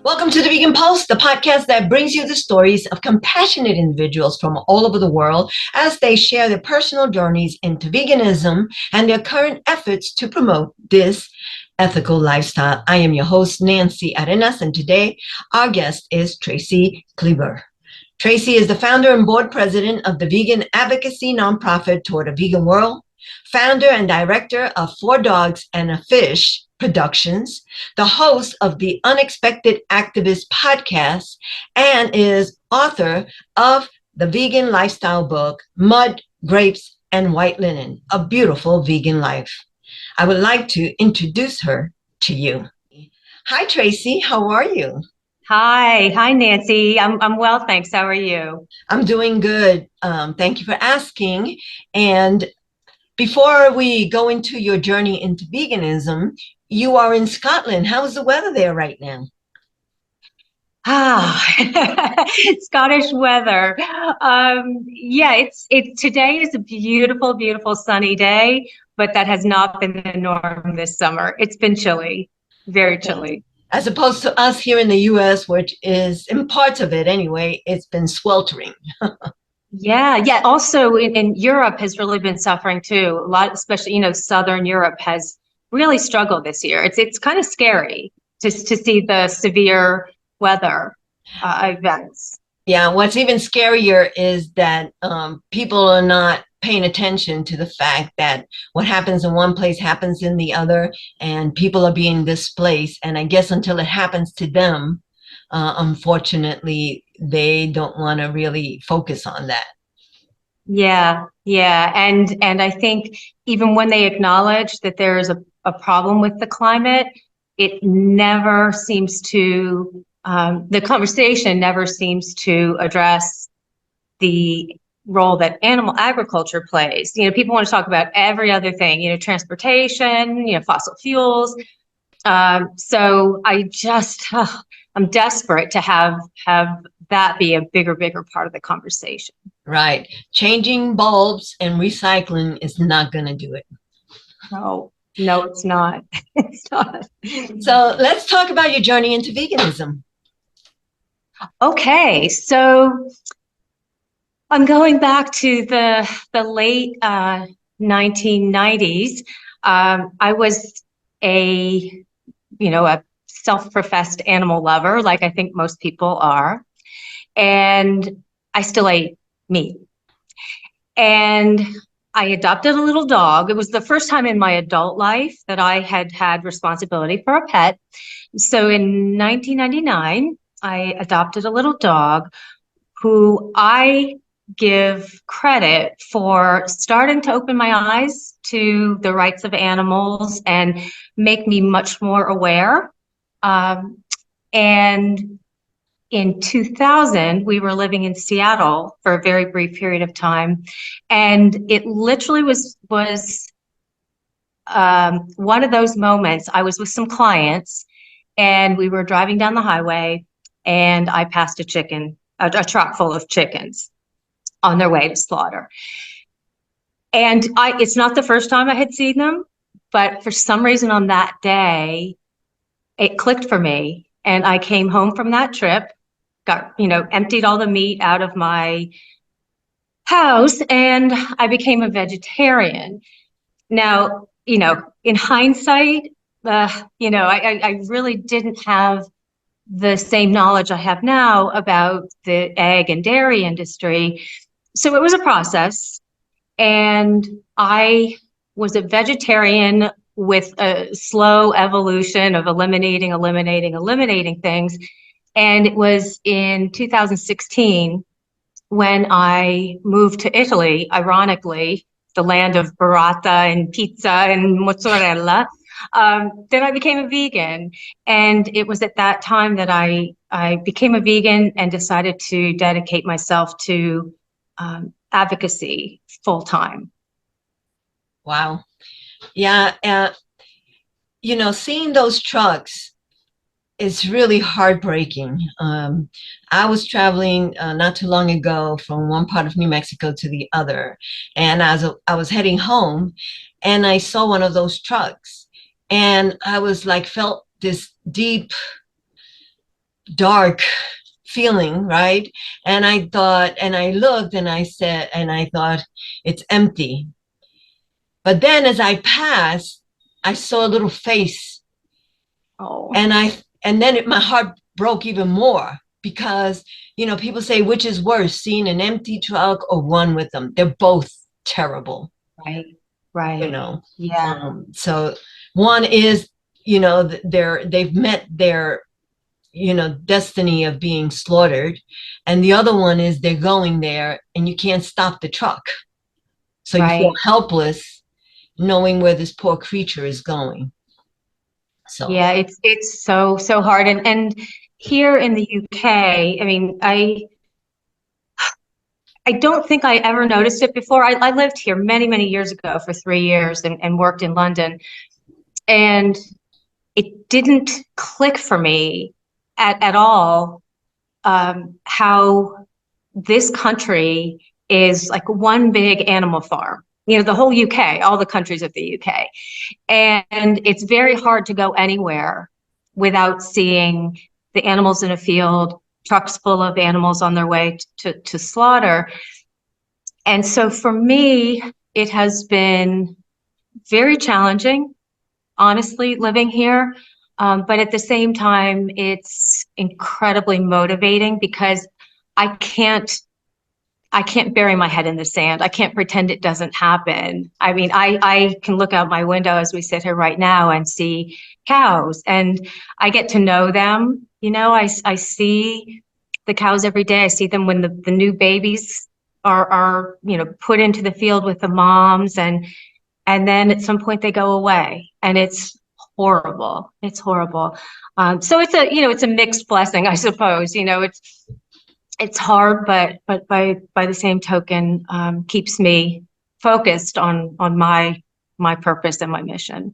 Welcome to the Vegan Pulse, the podcast that brings you the stories of compassionate individuals from all over the world as they share their personal journeys into veganism and their current efforts to promote this ethical lifestyle. I am your host, Nancy Arenas, and today our guest is Tracey Kleber. Tracey is the founder and board president of the vegan advocacy nonprofit Toward a Vegan World, founder and director of Four Dogs and a Fish Productions, the host of the Unexpected Activist podcast, and is author of the vegan lifestyle book, Mud, Grapes, and White Linen, A Beautiful Vegan Life. I would like to introduce her to you. Hi, Tracey. How are you? Hi, Nancy. I'm well, thanks. How are you? I'm doing good. Thank you for asking. And before we go into your journey into veganism, you are in Scotland. How's the weather there right now? Scottish weather. It's today is a beautiful sunny day, but that has not been the norm this summer. It's been chilly, very chilly. As opposed to us here in the US, which is, in parts of it anyway, it's been sweltering. Yeah. Also in Europe has really been suffering too. A lot, especially, Southern Europe has really struggled this year. It's kind of scary just to see the severe weather events. Yeah, what's even scarier is that people are not paying attention to the fact that what happens in one place happens in the other, and people are being displaced. And I guess until it happens to them, unfortunately, they don't want to really focus on that. Yeah. And I think even when they acknowledge that there is a problem with the climate, it never seems to, the conversation never seems to address the role that animal agriculture plays. People want to talk about every other thing, transportation, fossil fuels. So I'm desperate to have that be a bigger part of the conversation. Right. Changing bulbs and recycling is not going to do it. No, it's not. It's not. So let's talk about your journey into veganism. Okay, so I'm going back to the late 1990s. I was a self-professed animal lover, like I think most people are, and I still ate meat. And I adopted a little dog. It was the first time in my adult life that I had responsibility for a pet. So in 1999, I adopted a little dog who I give credit for starting to open my eyes to the rights of animals and make me much more aware. And in 2000, we were living in Seattle for a very brief period of time, and it literally was one of those moments. I was with some clients, and we were driving down the highway, and I passed a truck full of chickens on their way to slaughter. And it's not the first time I had seen them, but for some reason on that day, it clicked for me. And I came home from that trip, emptied all the meat out of my house, and I became a vegetarian. Now, in hindsight, I really didn't have the same knowledge I have now about the egg and dairy industry. So it was a process, and I was a vegetarian with a slow evolution of eliminating things. And it was in 2016 when I moved to Italy, ironically, the land of burrata and pizza and mozzarella, that I became a vegan. And it was at that time that I became a vegan and decided to dedicate myself to advocacy full time. Wow. Yeah. Seeing those trucks is really heartbreaking. I was traveling not too long ago from one part of New Mexico to the other. And as I was heading home, and I saw one of those trucks, and I was like, felt this deep dark feeling, right? And I thought, and I looked and I said, and I thought, it's empty. But then as I passed, I saw a little face, Oh, and my heart broke even more because, people say, which is worse, seeing an empty truck or one with them? They're both terrible, right, you right. know. Yeah, So one is, they've met their, destiny of being slaughtered, and the other one is they're going there and you can't stop the truck. So you feel right. helpless knowing where this poor creature is going. So, Yeah, it's so hard. And here in the UK, I mean, I don't think I ever noticed it before. I lived here many years ago for 3 years and worked in London. And it didn't click for me at all, how this country is like one big animal farm. You know, the whole UK, all the countries of the UK. And it's very hard to go anywhere without seeing the animals in a field, trucks full of animals on their way to slaughter. And so for me, it has been very challenging, honestly, living here. But at the same time, it's incredibly motivating because I can't I can't bury my head in the sand. I can't pretend it doesn't happen. I mean, I can look out my window as we sit here right now and see cows, and I get to know them. You know, I see the cows every day. I see them when the new babies are, put into the field with the moms, and then at some point they go away, and it's horrible. It's horrible. So it's a mixed blessing, I suppose. It's hard, but by the same token, keeps me focused on my purpose and my mission.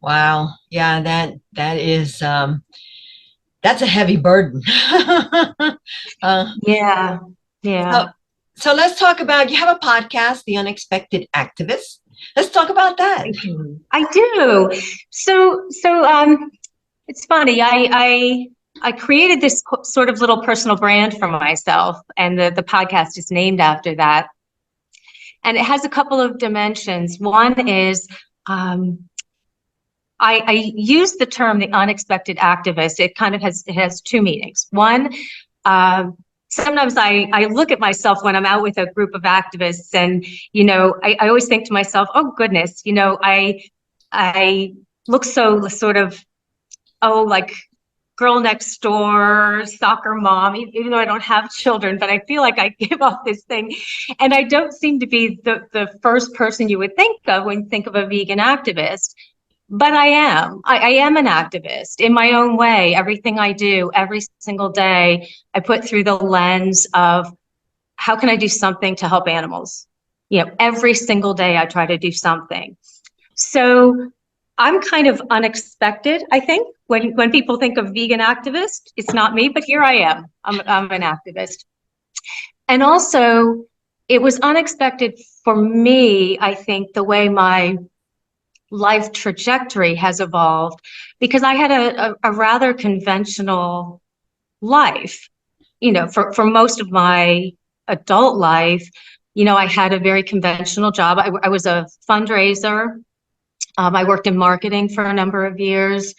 wow. Yeah, that is that's a heavy burden. uh, Yeah, so, yeah, so let's talk about, you have a podcast, The Unexpected Activist. Let's talk about that. I do. I do. So it's funny. I created this sort of little personal brand for myself, and the podcast is named after that. And it has a couple of dimensions. One is, um, I use the term the unexpected activist. It has two meanings. One, sometimes I look at myself when I'm out with a group of activists, and I always think to myself, oh goodness, I look so sort of, oh, like girl next door, soccer mom, even though I don't have children, but I feel like I give off this thing. And I don't seem to be the first person you would think of when you think of a vegan activist. But I am. I am an activist in my own way. Everything I do, every single day, I put through the lens of how can I do something to help animals? Every single day I try to do something. So I'm kind of unexpected, I think, when people think of vegan activist. It's not me, but here I am. I'm an activist. And also, it was unexpected for me, I think, the way my life trajectory has evolved, because I had a rather conventional life, for most of my adult life. I had a very conventional job. I was a fundraiser. I worked in marketing for a number of years.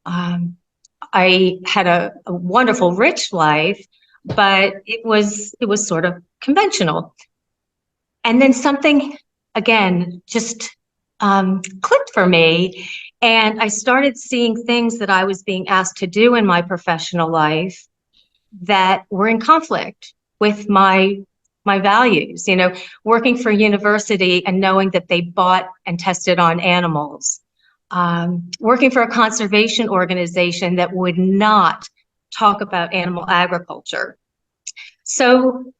I had a wonderful, rich life, but it was sort of conventional. And then something, again, just clicked for me. And I started seeing things that I was being asked to do in my professional life that were in conflict with my values. Working for a university and knowing that they bought and tested on animals. Working for a conservation organization that would not talk about animal agriculture. So,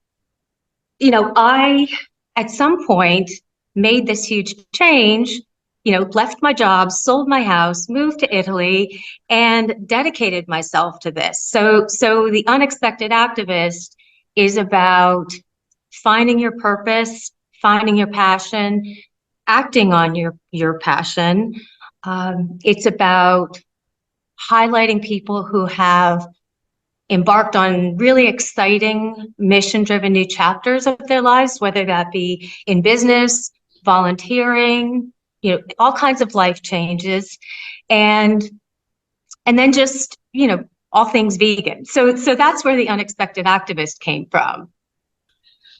I, at some point, made this huge change, left my job, sold my house, moved to Italy, and dedicated myself to this. So the unexpected activist is about finding your purpose, finding your passion, acting on your passion. It's about highlighting people who have embarked on really exciting mission-driven new chapters of their lives, whether that be in business, volunteering, all kinds of life changes, and then just, all things vegan. So that's where the Unexpected Activist came from.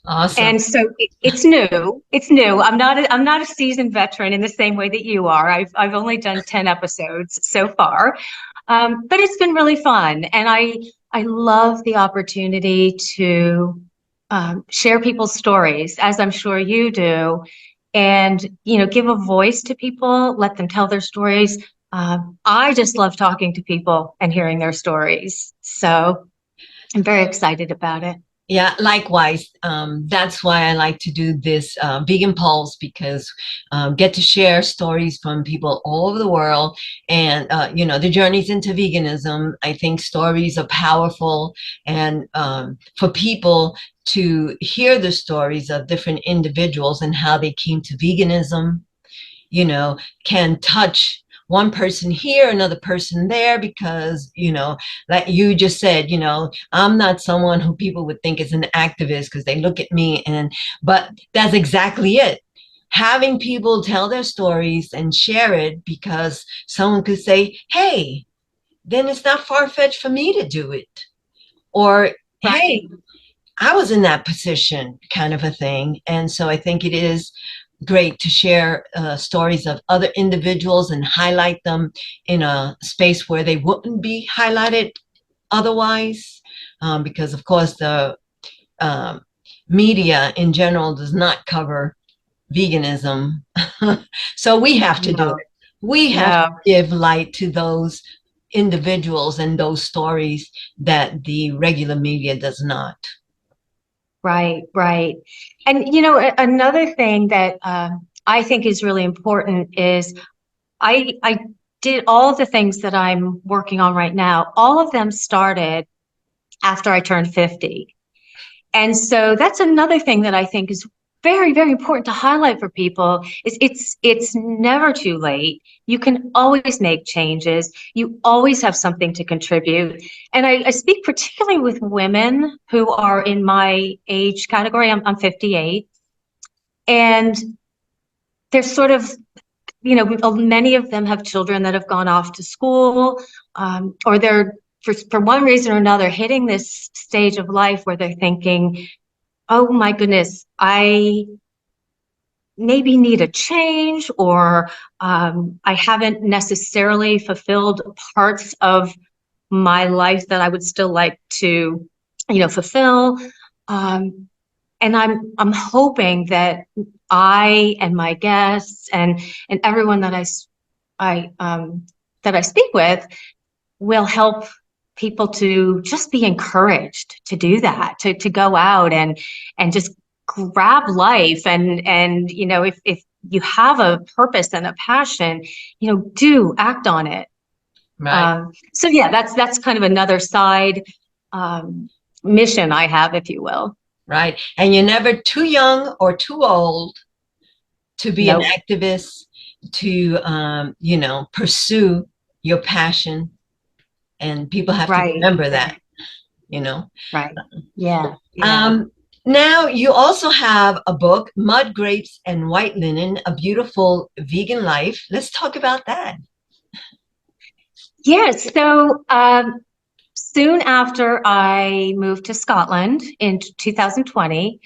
Awesome. And so it's new. It's new. I'm not a seasoned veteran in the same way that you are. I've only done 10 episodes so far, but it's been really fun, and I love the opportunity to share people's stories, as I'm sure you do, and give a voice to people, let them tell their stories. I just love talking to people and hearing their stories, so I'm very excited about it. Yeah, likewise. That's why I like to do this Vegan Pulse, because get to share stories from people all over the world, and the journeys into veganism. I think stories are powerful, and for people to hear the stories of different individuals and how they came to veganism, can touch one person here, another person there, because, like you just said, I'm not someone who people would think is an activist because they look at me, but that's exactly it. Having people tell their stories and share it, because someone could say, hey, then it's not far-fetched for me to do it. Or, hey, I was in that position, kind of a thing. And so I think it is great to share stories of other individuals and highlight them in a space where they wouldn't be highlighted otherwise, because of course the media in general does not cover veganism. So we have to do it. We have to give light to those individuals and those stories that the regular media does not. Right. And, another thing that I think is really important is I did all of the things that I'm working on right now. All of them started after I turned 50. And so that's another thing that I think is very, very important to highlight for people is it's never too late. You can always make changes. You always have something to contribute. And I speak particularly with women who are in my age category. I'm 58. And they're sort of, many of them have children that have gone off to school, or they're, for one reason or another, hitting this stage of life where they're thinking, oh my goodness, I maybe need a change, or I haven't necessarily fulfilled parts of my life that I would still like to, fulfill. And I'm hoping that I and my guests and everyone that I speak with will help people to just be encouraged to do that, to go out and just grab life, and if you have a purpose and a passion, do act on it. Right. So yeah, that's kind of another side mission I have, if you will. Right. And you're never too young or too old to be an activist, to pursue your passion. And people have to remember that, Right. Yeah. Now you also have a book, Mud, Grapes, and White Linen, A Beautiful Vegan Life. Let's talk about that. Yes. So soon after I moved to Scotland in 2020,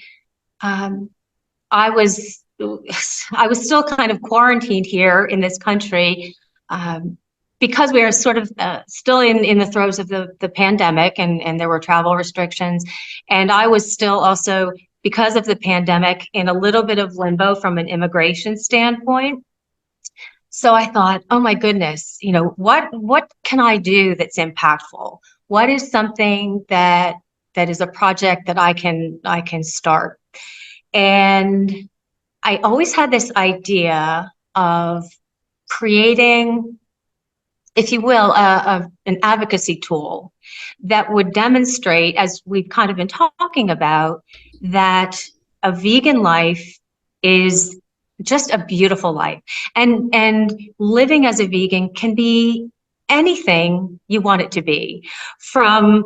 I was still kind of quarantined here in this country, because we are sort of still in the throes of the pandemic, and there were travel restrictions. And I was still also, because of the pandemic, in a little bit of limbo from an immigration standpoint. So I thought, oh my goodness, what can I do that's impactful? What is something that is a project that I can start? And I always had this idea of creating, if you will, an advocacy tool that would demonstrate, as we've kind of been talking about, that a vegan life is just a beautiful life, and living as a vegan can be anything you want it to be, from,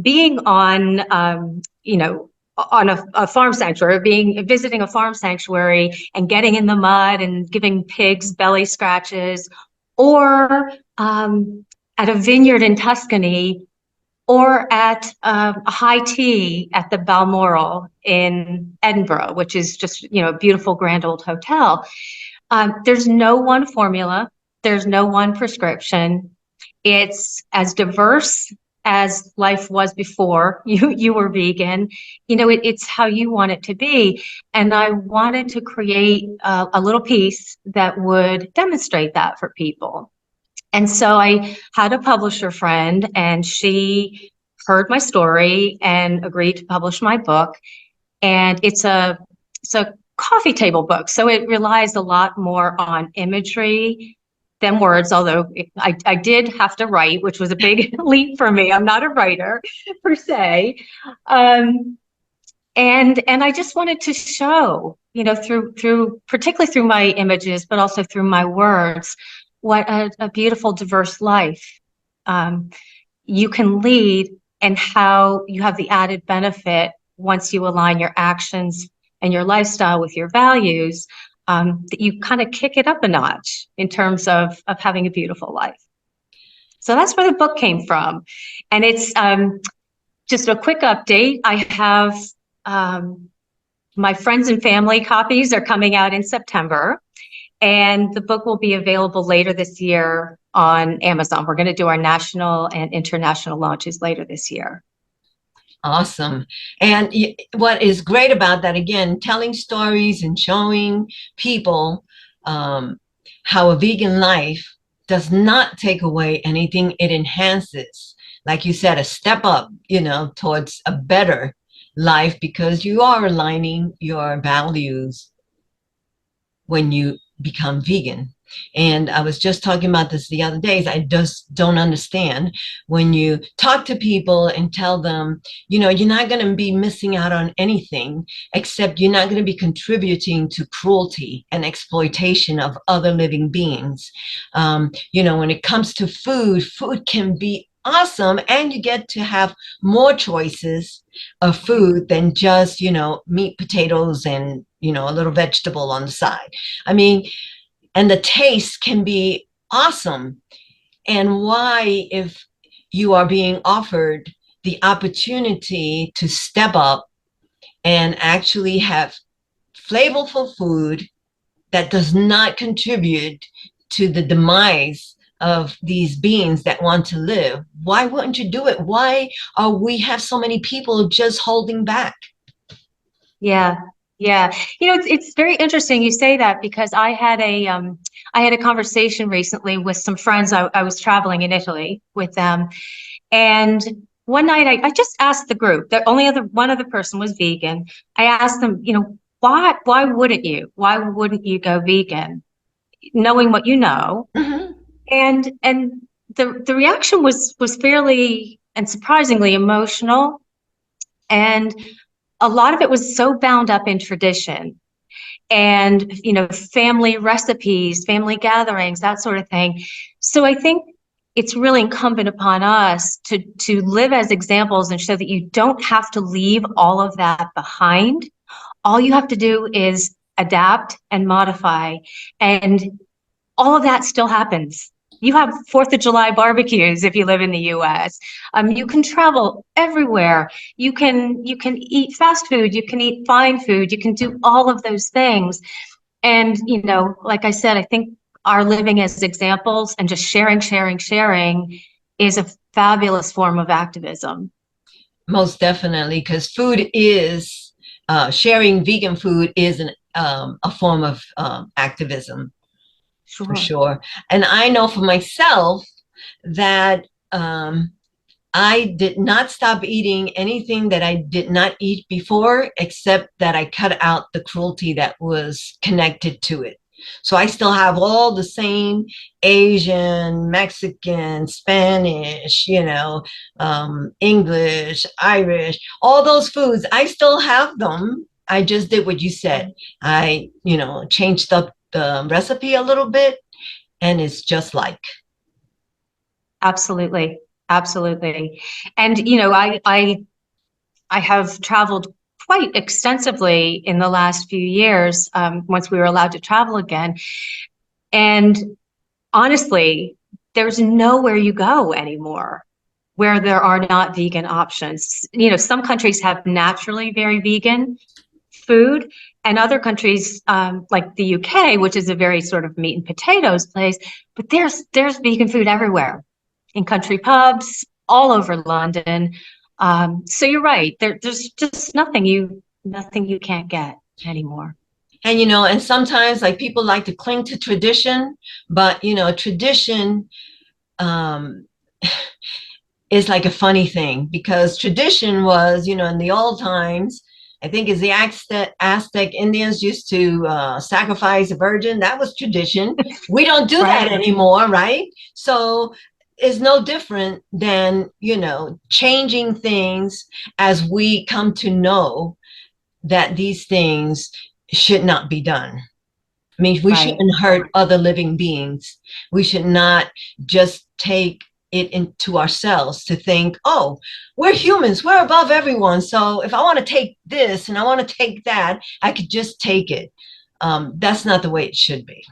being on, on a farm sanctuary, visiting a farm sanctuary and getting in the mud and giving pigs belly scratches, or at a vineyard in Tuscany, or at a high tea at the Balmoral in Edinburgh, which is just, a beautiful grand old hotel. There's no one formula. There's no one prescription. It's as diverse as life was before you were vegan. It's how you want it to be. And I wanted to create a little piece that would demonstrate that for people. And so I had a publisher friend, and she heard my story and agreed to publish my book. And it's a coffee table book, so it relies a lot more on imagery than words, although I did have to write, which was a big leap for me. I'm not a writer per se. And I just wanted to show, through particularly through my images, but also through my words, what a beautiful, diverse life you can lead, and how you have the added benefit once you align your actions and your lifestyle with your values, that you kind of kick it up a notch in terms of having a beautiful life. So that's where the book came from. And it's just a quick update. I have my friends and family copies are coming out in September, and the book will be available later this year on Amazon. We're going to do our national and international launches later this year. Awesome. And what is great about that, again, telling stories and showing people how a vegan life does not take away anything. It enhances, like you said, a step up, towards a better life, because you are aligning your values when you become vegan. And I was just talking about this the other days. I just don't understand when you talk to people and tell them, you're not going to be missing out on anything, except you're not going to be contributing to cruelty and exploitation of other living beings. When it comes to food can be awesome, and you get to have more choices of food than just, meat, potatoes, and, a little vegetable on the side. I mean, and the taste can be awesome. And why, if you are being offered the opportunity to step up and actually have flavorful food that does not contribute to the demise of these beings that want to live, why wouldn't you do it? Why are we have so many people just holding back? Yeah. Yeah. It's very interesting you say that, because I had a conversation recently with some friends. I was traveling in Italy with them. And one night I just asked the group, the only one other person was vegan. I asked them, why wouldn't you? Why wouldn't you go vegan, knowing what you know? Mm-hmm. And the reaction was fairly and surprisingly emotional. And a lot of it was so bound up in tradition and, family recipes, family gatherings, that sort of thing. So I think it's really incumbent upon us to live as examples and show that you don't have to leave all of that behind. All you have to do is adapt and modify, and all of that still happens. You have 4th of July barbecues if you live in the U.S. You can travel everywhere. You can eat fast food. You can eat fine food. You can do all of those things. And, like I said, I think our living as examples and just sharing is a fabulous form of activism. Most definitely, because food is, sharing vegan food is a form of activism. Sure. For sure. And I know for myself that I did not stop eating anything that I did not eat before, except that I cut out the cruelty that was connected to it. So I still have all the same Asian, Mexican, Spanish, English, Irish, all those foods. I still have them. I just did what you said. I, changed up the recipe a little bit, and it's just like. Absolutely. Absolutely. And, I have traveled quite extensively in the last few years, once we were allowed to travel again. And honestly, there's nowhere you go anymore where there are not vegan options. Some countries have naturally very vegan food, and other countries, like the UK, which is a very sort of meat and potatoes place, but there's vegan food everywhere, in country pubs all over London. So you're right. There's just nothing you can't get anymore. And and sometimes like people like to cling to tradition, but tradition um is like a funny thing, because tradition was, in the old times, I think is the Aztec Indians used to sacrifice a virgin. That was tradition. We don't do that Right. anymore, right? So it's no different than, changing things as we come to know that these things should not be done. I mean, we Right. shouldn't hurt other living beings. We should not just take it into ourselves to think, oh, we're humans, we're above everyone. So if I want to take this and I want to take that, I could just take it. That's not the way it should be.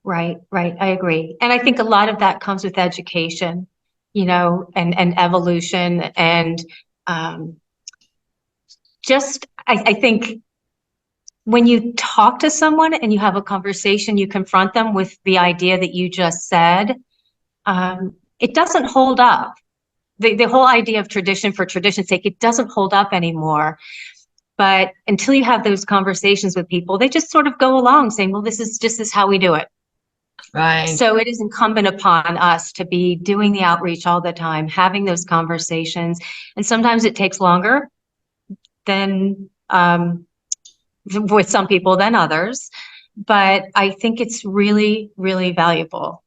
Right, right. I agree. And I think a lot of that comes with education, and evolution. And um, I think when you talk to someone and you have a conversation, you confront them with the idea that you just said, it doesn't hold up. The whole idea of tradition for tradition's sake, it doesn't hold up anymore. But until you have those conversations with people, they just sort of go along saying, well, this is how we do it. Right. So it is incumbent upon us to be doing the outreach all the time, having those conversations. And sometimes it takes longer than with some people than others. But I think it's really, really valuable.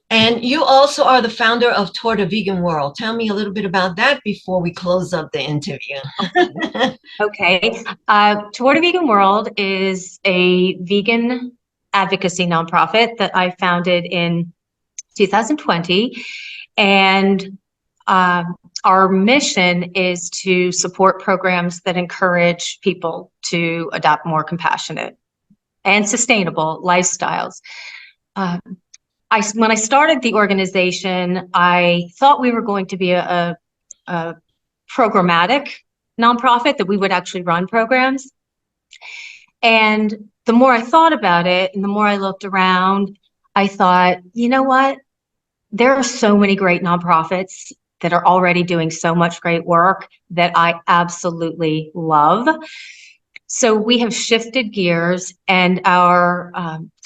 And you also are the founder of Toward a Vegan World. Tell me a little bit about that before we close up the interview. Okay. Toward a Vegan World is a vegan advocacy nonprofit that I founded in 2020. And our mission is to support programs that encourage people to adopt more compassionate and sustainable lifestyles. Um, when I started the organization, I thought we were going to be a programmatic nonprofit, that we would actually run programs. And the more I thought about it and the more I looked around, I thought, you know what? There are so many great nonprofits that are already doing so much great work that I absolutely love. So we have shifted gears, and our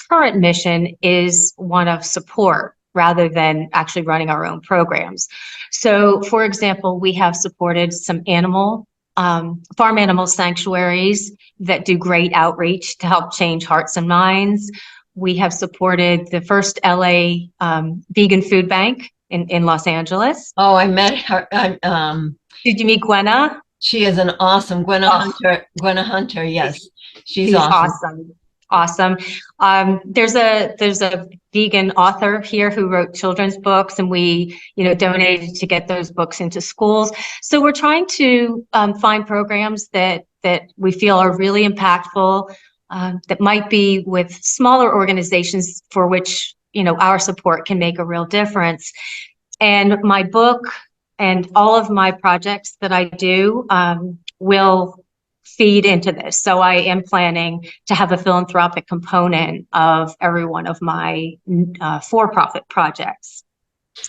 current mission is one of support rather than actually running our own programs. So, for example, we have supported some farm animal sanctuaries that do great outreach to help change hearts and minds. We have supported the first LA vegan food bank in Los Angeles. Oh, I met her. Did you meet Gwenna? She is an awesome Gwenna Oh, Hunter. Gwenna Hunter, yes, she's she's awesome. awesome. There's a vegan author here who wrote children's books, and we, donated to get those books into schools. So we're trying to find programs that we feel are really impactful, that might be with smaller organizations for which, our support can make a real difference. And my book and all of my projects that I do will feed into this. So I am planning to have a philanthropic component of every one of my for-profit projects,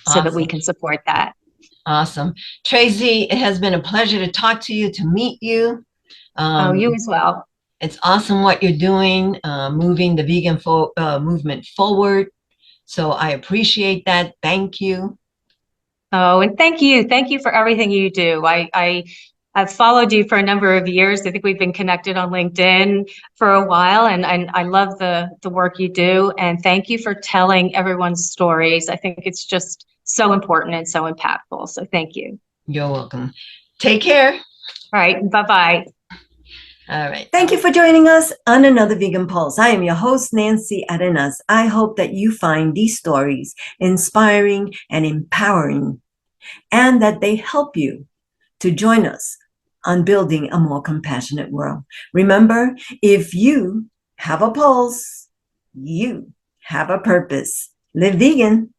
so that we can support that. Awesome. Tracey, it has been a pleasure to talk to you, to meet you. You as well. It's awesome what you're doing, moving the vegan movement forward. So I appreciate that. Thank you. Oh, and thank you. Thank you for everything you do. I've followed you for a number of years. I think we've been connected on LinkedIn for a while, and I love the work you do. And thank you for telling everyone's stories. I think it's just so important and so impactful. So thank you. You're welcome. Take care. All right. Bye-bye. All right. Thank you for joining us on another Vegan Pulse. I am your host, Nancy Arenas. I hope that you find these stories inspiring and empowering, and that they help you to join us on building a more compassionate world. Remember, if you have a pulse, you have a purpose. Live vegan.